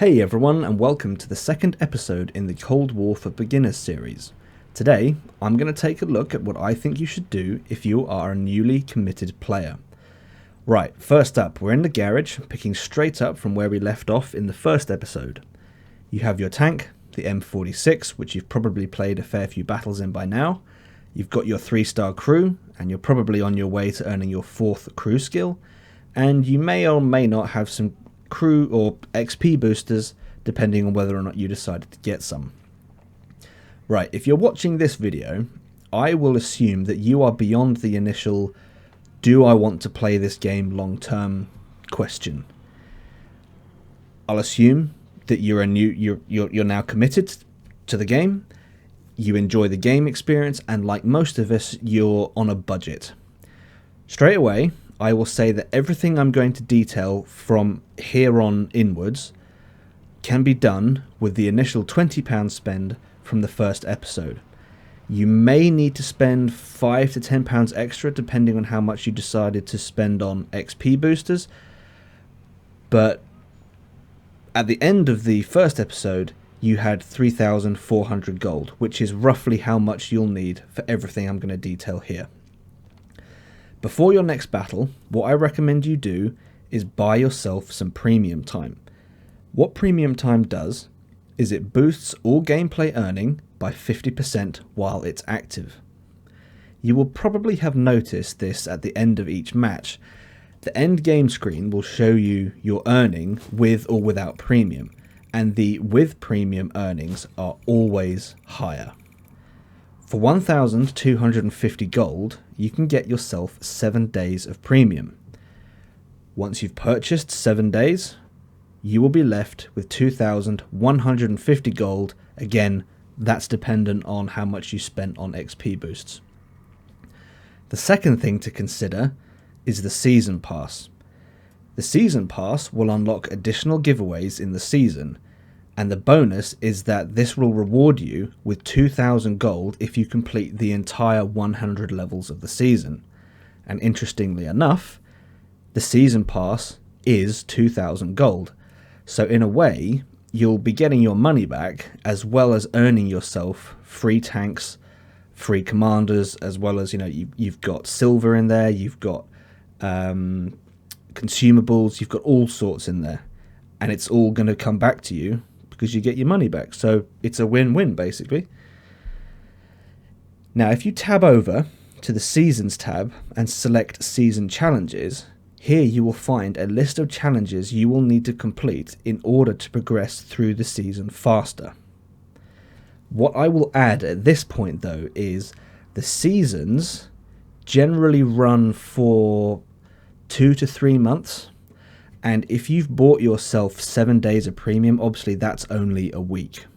Hey everyone, and welcome to the second episode in the Cold War for Beginners series. Today, I'm going to take a look at what I think you should do if you are a newly committed player. Right, first up, we're in the garage, picking straight up from where we left off in the first episode. You have your tank, the M46, which you've probably played a fair few battles in by now. You've got your 3-star crew, and you're probably on your way to earning your 4th crew skill. And you may or may not have some crew or XP boosters, depending on whether or not you decided to get some. Right, if you're watching this video, I will assume that you are beyond the initial "do I want to play this game long term" question. I'll assume that you're now committed to the game, you enjoy the game experience, and like most of us, you're on a budget. Straight away, I will say that everything I'm going to detail from here on inwards can be done with the initial £20 spend from the first episode. You may need to spend £5 to £10 extra depending on how much you decided to spend on XP boosters, but at the end of the first episode you had 3,400 gold, which is roughly how much you'll need for everything I'm going to detail here. Before your next battle, what I recommend you do is buy yourself some premium time. What premium time does is it boosts all gameplay earning by 50% while it's active. You will probably have noticed this at the end of each match. The end game screen will show you your earning with or without premium, and the with premium earnings are always higher. For 1,250 gold, you can get yourself 7 days of premium. Once you've purchased 7 days, you will be left with 2,150 gold. Again, that's dependent on how much you spent on XP boosts. The second thing to consider is the Season Pass. The Season Pass will unlock additional giveaways in the season, and the bonus is that this will reward you with 2,000 gold if you complete the entire 100 levels of the season. And interestingly enough, the Season Pass is 2,000 gold. So in a way, you'll be getting your money back as well as earning yourself free tanks, free commanders, as well as, you've got silver in there, you've got consumables, you've got all sorts in there. And it's all going to come back to you because you get your money back. So it's a win-win, basically. Now, if you tab over to the Seasons tab and select Season Challenges, here you will find a list of challenges you will need to complete in order to progress through the season faster. What I will add at this point, though, is the seasons generally run for 2 to 3 months. And if you've bought yourself 7 days of premium, obviously that's only a week.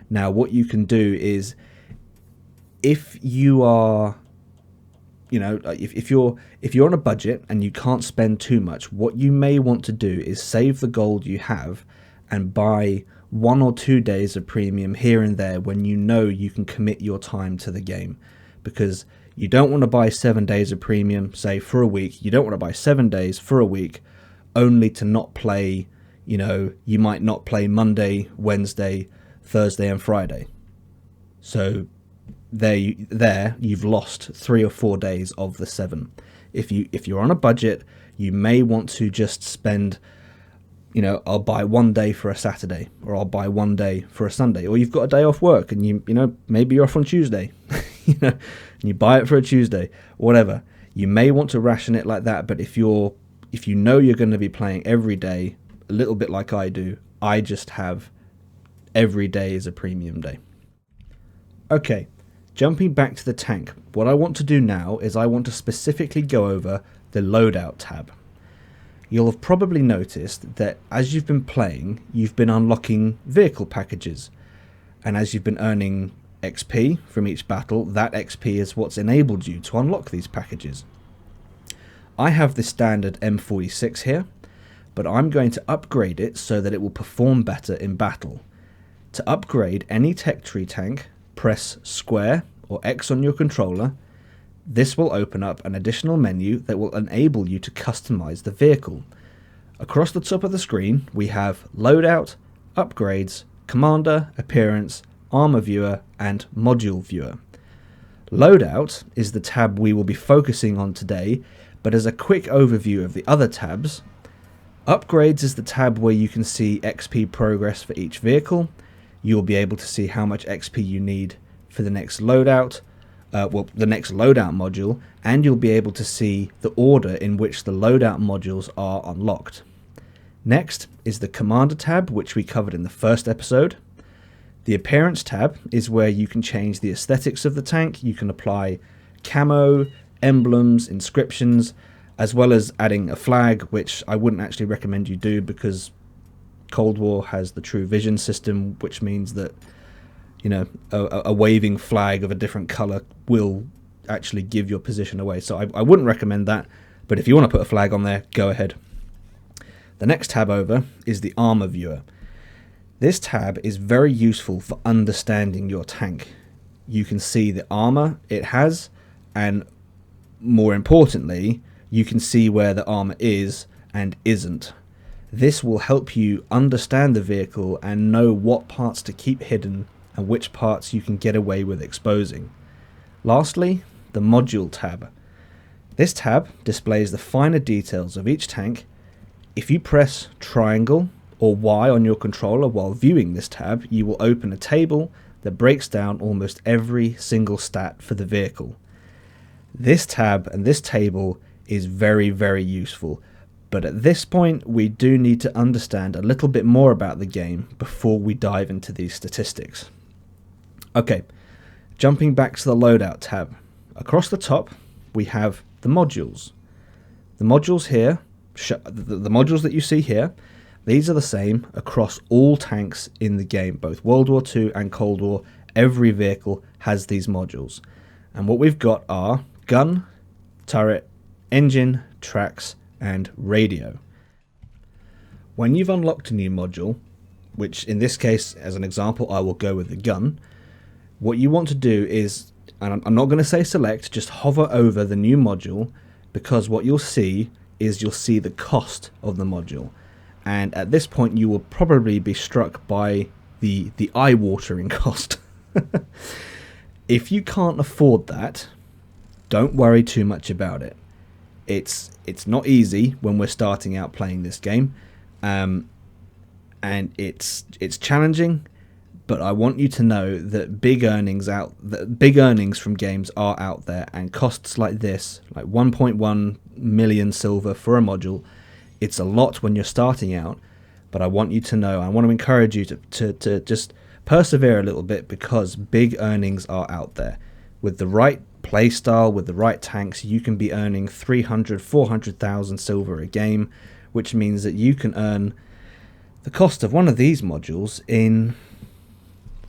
Now, what you can do is, if you are, if you're on a budget and you can't spend too much, what you may want to do is save the gold you have and buy 1 or 2 days of premium here and there when you know you can commit your time to the game. Because you don't want to buy 7 days of premium, say, for a week. You don't want to buy 7 days for a week only to not play, you might not play Monday, Wednesday, Thursday and Friday. So there you've lost 3 or 4 days of the 7. If you're on a budget, you may want to just spend, I'll buy 1 day for a Saturday, or I'll buy 1 day for a Sunday, or you've got a day off work and maybe you're off on Tuesday, and you buy it for a Tuesday, whatever. You may want to ration it like that, but if you know you're going to be playing every day, a little bit like I do, I just have every day is a premium day. Okay, jumping back to the tank, what I want to do now is I want to specifically go over the Loadout tab. You'll have probably noticed that as you've been playing, you've been unlocking vehicle packages, and as you've been earning XP from each battle, that XP is what's enabled you to unlock these packages. I have the standard M46 here, but I'm going to upgrade it so that it will perform better in battle. To upgrade any tech tree tank, press square or X on your controller. This will open up an additional menu that will enable you to customize the vehicle. Across the top of the screen, we have Loadout, Upgrades, Commander, Appearance, Armor Viewer, and Module Viewer. Loadout is the tab we will be focusing on today, but as a quick overview of the other tabs, Upgrades is the tab where you can see XP progress for each vehicle. You'll be able to see how much XP you need for the next loadout, the next loadout module, and you'll be able to see the order in which the loadout modules are unlocked. Next is the Commander tab, which we covered in the first episode. The Appearance tab is where you can change the aesthetics of the tank. You can apply camo, emblems, inscriptions, as well as adding a flag, which I wouldn't actually recommend you do because Cold War has the True Vision system, which means that, you know, a waving flag of a different color will actually give your position away. So I wouldn't recommend that, but if you want to put a flag on there, go ahead. The next tab over is the Armor Viewer. This tab is very useful for understanding your tank. You can see the armor it has, and more importantly, you can see where the armor is and isn't. This will help you understand the vehicle and know what parts to keep hidden and which parts you can get away with exposing. Lastly, the Module tab. This tab displays the finer details of each tank. If you press triangle or Y on your controller while viewing this tab, you will open a table that breaks down almost every single stat for the vehicle. This tab and this table is very, very useful, but at this point we do need to understand a little bit more about the game before we dive into these statistics. Okay, jumping back to the Loadout tab. Across the top we have the modules. The modules here, the modules that you see here, these are the same across all tanks in the game, both World War II and Cold War. Every vehicle has these modules. And what we've got are gun, turret, engine, tracks, and radio. When you've unlocked a new module, which in this case, as an example, I will go with the gun, what you want to do is, and I'm not going to say select, just hover over the new module, because what you'll see is you'll see the cost of the module. And at this point you will probably be struck by the eye-watering cost. If you can't afford that, don't worry too much about it. It's not easy when we're starting out playing this game, and it's challenging, but I want you to know that big earnings from games are out there, and costs like this, like 1.1 million silver for a module, it's a lot when you're starting out. But I want you to know, I want to encourage you to just persevere a little bit, because big earnings are out there. With the right playstyle, with the right tanks, you can be earning 300,000-400,000 silver a game, which means that you can earn the cost of one of these modules in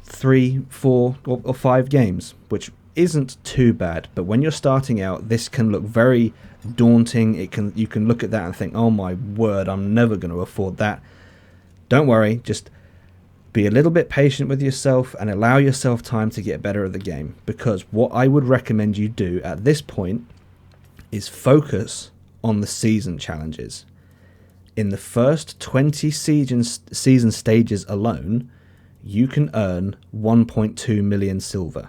3, 4, or 5 games, which isn't too bad. But when you're starting out, this can look very daunting. You can look at that and think, oh my word, I'm never going to afford that. Don't worry, just be a little bit patient with yourself and allow yourself time to get better at the game, because what I would recommend you do at this point is focus on the season challenges. In the first 20 season stages alone, you can earn 1.2 million silver.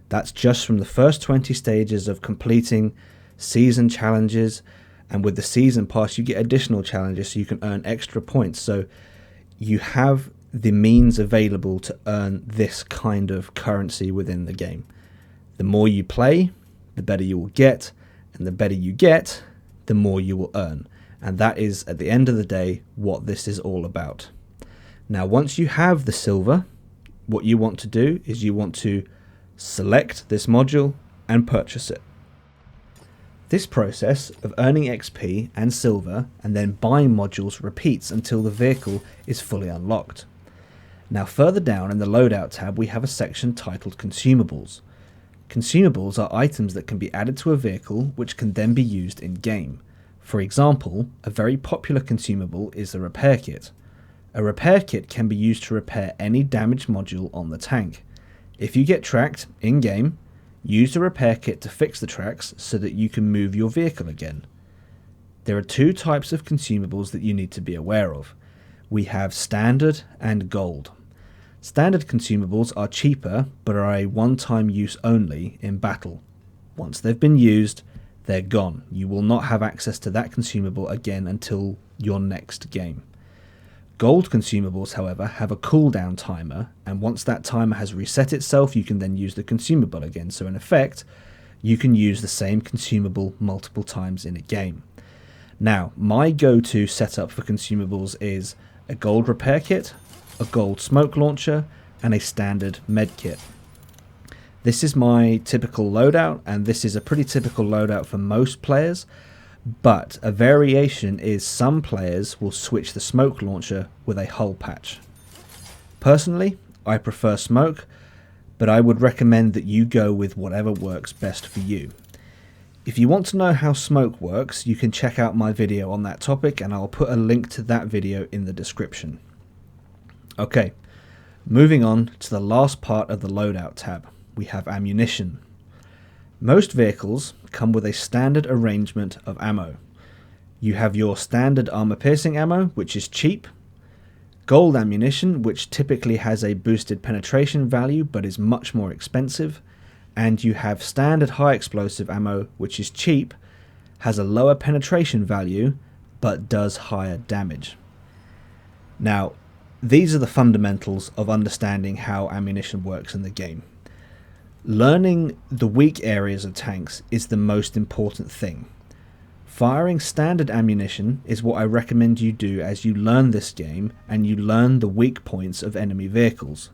That's just from the first 20 stages of completing season challenges, and with the season pass you get additional challenges so you can earn extra points. So you have the means available to earn this kind of currency within the game. The more you play, the better you will get, and the better you get, the more you will earn. And that is, at the end of the day, what this is all about. Now, once you have the silver, what you want to do is you want to select this module and purchase it. This process of earning XP and silver and then buying modules repeats until the vehicle is fully unlocked. Now, further down in the Loadout tab we have a section titled Consumables. Consumables are items that can be added to a vehicle which can then be used in game. For example, a very popular consumable is the repair kit. A repair kit can be used to repair any damaged module on the tank. If you get tracked in-game, use the repair kit to fix the tracks so that you can move your vehicle again. There are 2 types of consumables that you need to be aware of. we have standard and gold. Standard consumables are cheaper but are a one-time use only in battle. Once they've been used, they're gone. You will not have access to that consumable again until your next game. Gold consumables, however, have a cooldown timer, and once that timer has reset itself, you can then use the consumable again. So in effect, you can use the same consumable multiple times in a game. Now, my go-to setup for consumables is a gold repair kit, a gold smoke launcher, and a standard med kit. This is my typical loadout, and this is a pretty typical loadout for most players, but a variation is some players will switch the smoke launcher with a hull patch. Personally, I prefer smoke, but I would recommend that you go with whatever works best for you. If you want to know how smoke works, you can check out my video on that topic, and I'll put a link to that video in the description. Okay, moving on to the last part of the loadout tab, we have ammunition. Most vehicles come with a standard arrangement of ammo. You have your standard armor-piercing ammo, which is cheap, gold ammunition, which typically has a boosted penetration value but is much more expensive, and you have standard high explosive ammo, which is cheap, has a lower penetration value but does higher damage. Now, these are the fundamentals of understanding how ammunition works in the game. Learning the weak areas of tanks is the most important thing. Firing standard ammunition is what I recommend you do as you learn this game and you learn the weak points of enemy vehicles.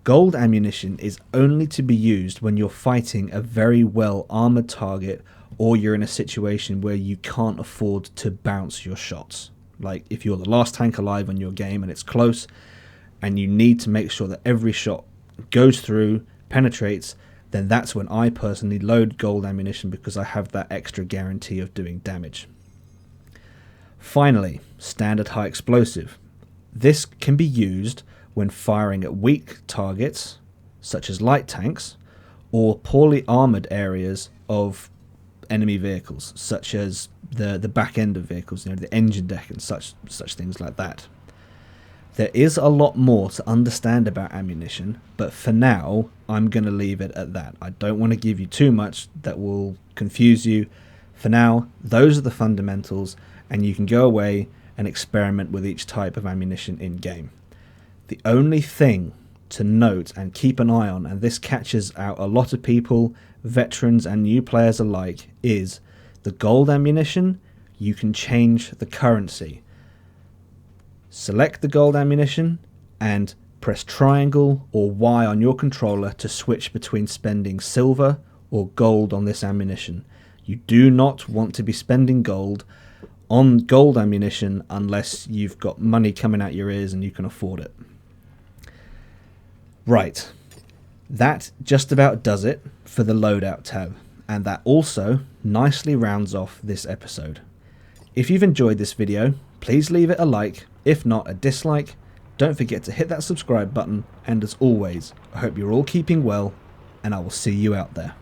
Gold ammunition is only to be used when you're fighting a very well armored target, or you're in a situation where you can't afford to bounce your shots. Like if you're the last tank alive on your game and it's close and you need to make sure that every shot goes through, penetrates, then that's when I personally load gold ammunition, because I have that extra guarantee of doing damage. Finally, standard high explosive. This can be used when firing at weak targets such as light tanks or poorly armored areas of enemy vehicles, such as the back end of vehicles, the engine deck and such things like that. There is a lot more to understand about ammunition, but for now, I'm going to leave it at that. I don't want to give you too much that will confuse you. For now, those are the fundamentals, and you can go away and experiment with each type of ammunition in-game. The only thing to note and keep an eye on, and this catches out a lot of people, veterans and new players alike, is the gold ammunition. You can change the currency. Select the gold ammunition and press triangle or Y on your controller to switch between spending silver or gold on this ammunition. You do not want to be spending gold on gold ammunition unless you've got money coming out your ears and you can afford it. Right, that just about does it for the loadout tab, and that also nicely rounds off this episode. If you've enjoyed this video, please leave it a like, if not a dislike. Don't forget to hit that subscribe button, and as always, I hope you're all keeping well, and I will see you out there.